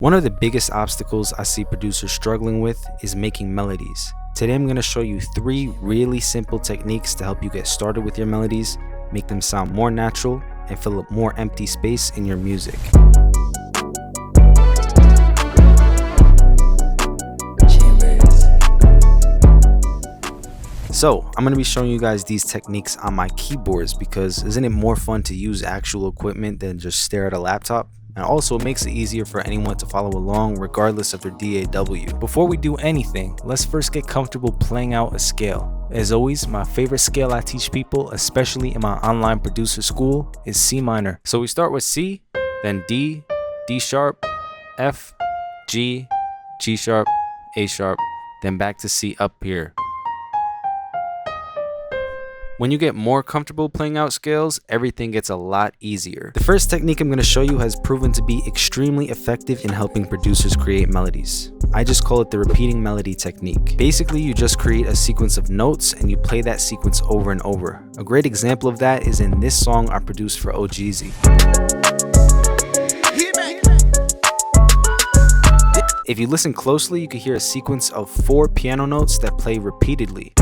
One of the biggest obstacles I see producers struggling with is making melodies. Today I'm going to show you 3 really simple techniques to help you get started with your melodies, make them sound more natural, and fill up more empty space in your music. So I'm going to be showing you guys these techniques on my keyboards because isn't it more fun to use actual equipment than just stare at a laptop? And also it makes it easier for anyone to follow along regardless of their DAW. Before we do anything, let's first get comfortable playing out a scale. As always, my favorite scale I teach people, especially in my online producer school, is C minor. So we start with C, then D, D sharp, F, G, G sharp, A sharp, then back to C up here. When you get more comfortable playing out scales, everything gets a lot easier. The first technique I'm going to show you has proven to be extremely effective in helping producers create melodies. I just call it the repeating melody technique. Basically, you just create a sequence of notes and you play that sequence over and over. A great example of that is in this song I produced for OGZ. If you listen closely, you can hear a sequence of 4 piano notes that play repeatedly.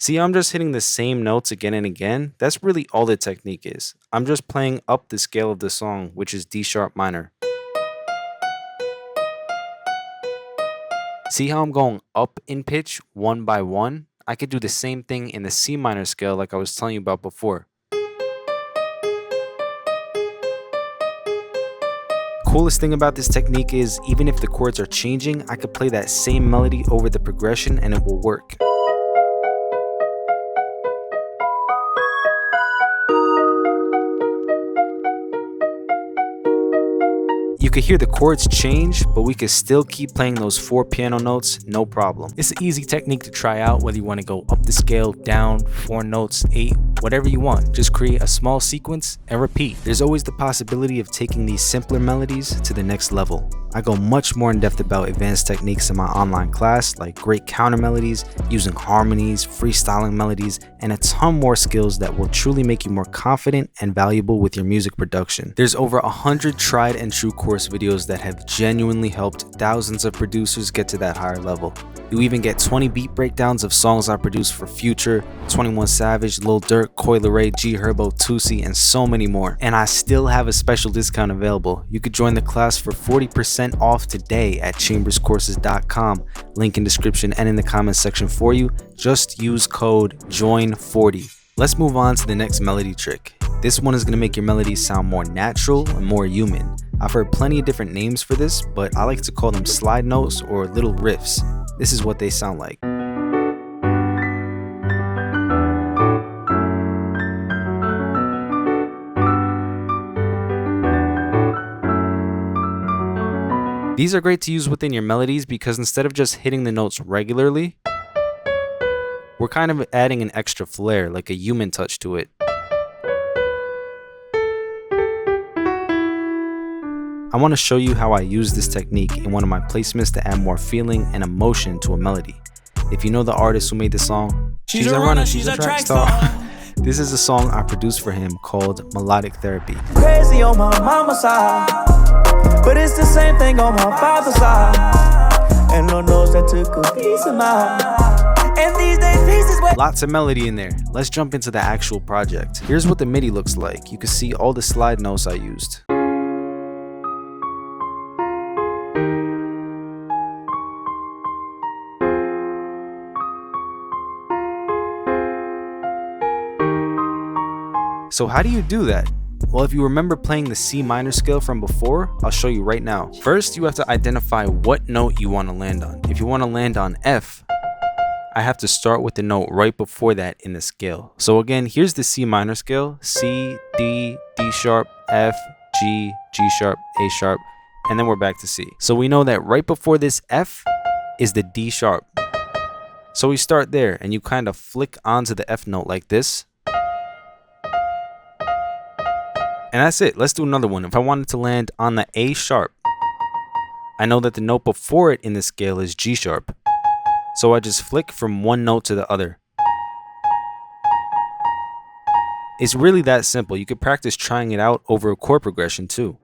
See, I'm just hitting the same notes again and again. That's really all the technique is. I'm just playing up the scale of the song, which is D sharp minor. See how I'm going up in pitch one by one? I could do the same thing in the C minor scale like I was telling you about before. Coolest thing about this technique is even if the chords are changing, I could play that same melody over the progression and it will work. You could hear the chords change, but we could still keep playing those 4 piano notes, no problem. It's an easy technique to try out whether you want to go up the scale, down, 4 notes, 8, whatever you want. Just create a small sequence and repeat. There's always the possibility of taking these simpler melodies to the next level. I go much more in depth about advanced techniques in my online class, like great counter melodies, using harmonies, freestyling melodies, and a ton more skills that will truly make you more confident and valuable with your music production. There's over 100 tried and true course videos that have genuinely helped thousands of producers get to that higher level. You even get 20 beat breakdowns of songs I produced for Future, 21 Savage, Lil Durk, Coi Leray, G Herbo, Tusi, and so many more. And I still have a special discount available. You could join the class for 40% off today at chamberscourses.com. Link in description and in the comments section for you. Just use code JOIN40. Let's move on to the next melody trick. This one is going to make your melodies sound more natural and more human. I've heard plenty of different names for this, but I like to call them slide notes or little riffs. This is what they sound like. These are great to use within your melodies because instead of just hitting the notes regularly, we're kind of adding an extra flair, like a human touch to it. I want to show you how I use this technique in one of my placements to add more feeling and emotion to a melody. If you know the artist who made the song, she's a runner, she's a track star. This is a song I produced for him called Melodic Therapy. Crazy on my mama's side, but it's the same thing on my father's side. And Lord knows that took a piece of mine. And these days pieces were lots of melody in there. Let's jump into the actual project. Here's what the MIDI looks like. You can see all the slide notes I used. So how do you do that? Well, if you remember playing the C minor scale from before, I'll show you right now. First, you have to identify what note you want to land on. If you want to land on F, I have to start with the note right before that in the scale. So again, here's the C minor scale: C, D, D sharp, F, G, G sharp, A sharp, and then we're back to C. So we know that right before this F is the D sharp. So we start there and you kind of flick onto the F note like this. And that's it. Let's do another one. If I wanted to land on the A sharp, I know that the note before it in the scale is G sharp, so I just flick from one note to the other. It's really that simple. You could practice trying it out over a chord progression too.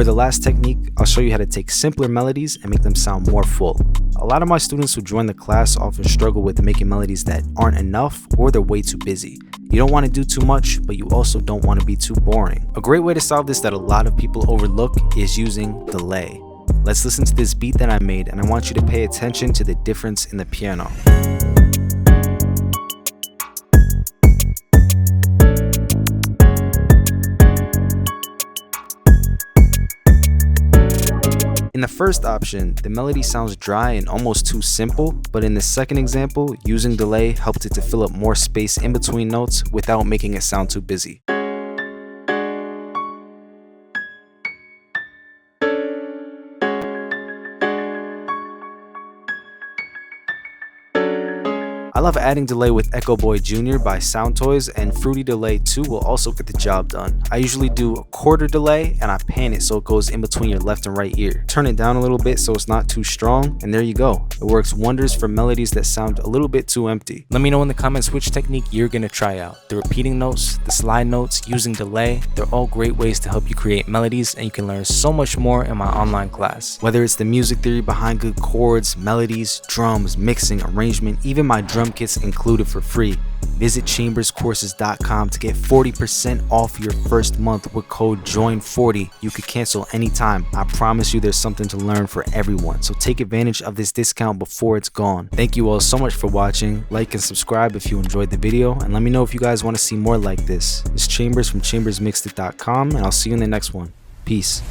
For the last technique, I'll show you how to take simpler melodies and make them sound more full. A lot of my students who join the class often struggle with making melodies that aren't enough or they're way too busy. You don't want to do too much, but you also don't want to be too boring. A great way to solve this that a lot of people overlook is using delay. Let's listen to this beat that I made, and I want you to pay attention to the difference in the piano. In the first option, the melody sounds dry and almost too simple, but in the second example, using delay helped it to fill up more space in between notes without making it sound too busy. I love adding delay with Echo Boy Jr. by Sound Toys, and Fruity Delay 2 will also get the job done. I usually do a quarter delay and I pan it so it goes in between your left and right ear. Turn it down a little bit so it's not too strong, and there you go. It works wonders for melodies that sound a little bit too empty. Let me know in the comments which technique you're gonna try out. The repeating notes, the slide notes, using delay, they're all great ways to help you create melodies, and you can learn so much more in my online class. Whether it's the music theory behind good chords, melodies, drums, mixing, arrangement, even my drum kits included for free. Visit chamberscourses.com to get 40% off your first month with code JOIN40. You could cancel anytime. I promise you there's something to learn for everyone, so take advantage of this discount before it's gone. Thank you all so much for watching. Like and subscribe if you enjoyed the video, and let me know if you guys want to see more like this. It's Chambers from chambersmixedit.com, and I'll see you in the next one. Peace.